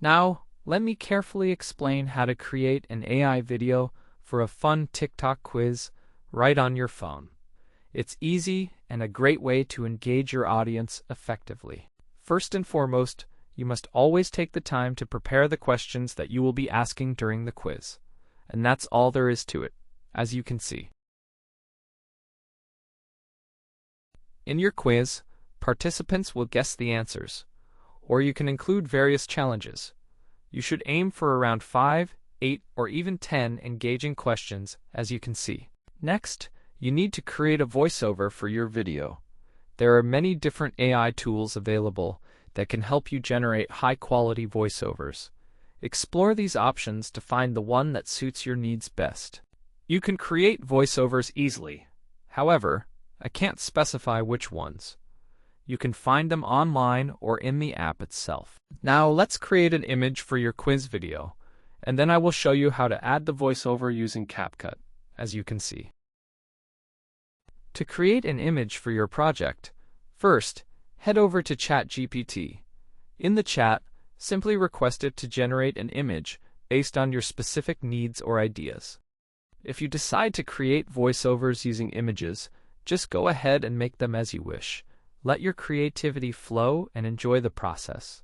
Now, let me carefully explain how to create an AI video for a fun TikTok quiz right on your phone. It's easy and a great way to engage your audience effectively. First and foremost, you must always take the time to prepare the questions that you will be asking during the quiz. And that's all there is to it, as you can see. In your quiz, participants will guess the answers, or you can include various challenges. You should aim for around 5, 8, or even 10 engaging questions, as you can see. Next, you need to create a voiceover for your video. There are many different AI tools available that can help you generate high-quality voiceovers. Explore these options to find the one that suits your needs best. You can create voiceovers easily. However, I can't specify which ones. You can find them online or in the app itself. Now let's create an image for your quiz video, and then I will show you how to add the voiceover using CapCut, as you can see. To create an image for your project, first, head over to ChatGPT. In the chat, simply request it to generate an image based on your specific needs or ideas. If you decide to create voiceovers using images, just go ahead and make them as you wish. Let your creativity flow and enjoy the process.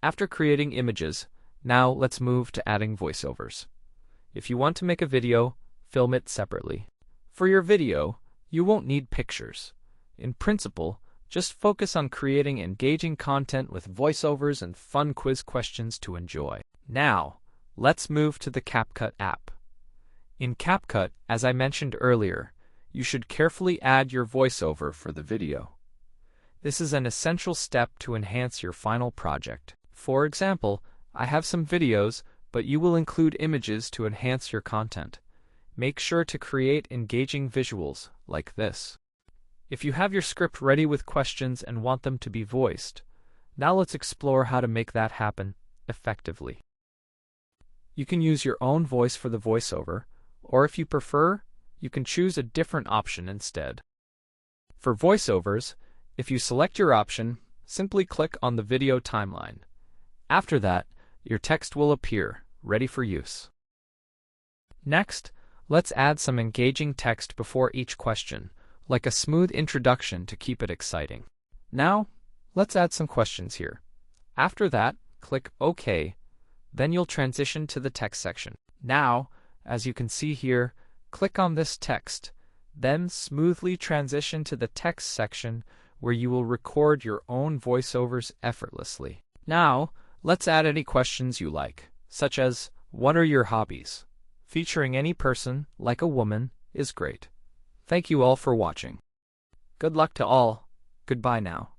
After creating images, now let's move to adding voiceovers. If you want to make a video, film it separately. For your video, you won't need pictures. In principle, just focus on creating engaging content with voiceovers and fun quiz questions to enjoy. Now, let's move to the CapCut app. In CapCut, as I mentioned earlier, you should carefully add your voiceover for the video. This is an essential step to enhance your final project. For example, I have some videos, but you will include images to enhance your content. Make sure to create engaging visuals like this. If you have your script ready with questions and want them to be voiced, now let's explore how to make that happen effectively. You can use your own voice for the voiceover, or if you prefer, you can choose a different option instead. For voiceovers, if you select your option, simply click on the video timeline. After that, your text will appear, ready for use. Next, let's add some engaging text before each question, like a smooth introduction to keep it exciting. Now, let's add some questions here. After that, click OK. Then you'll transition to the text section. Now, as you can see here, click on this text, then smoothly transition to the text section where you will record your own voiceovers effortlessly. Now, let's add any questions you like, such as, what are your hobbies? Featuring any person, like a woman, is great. Thank you all for watching. Good luck to all. Goodbye now.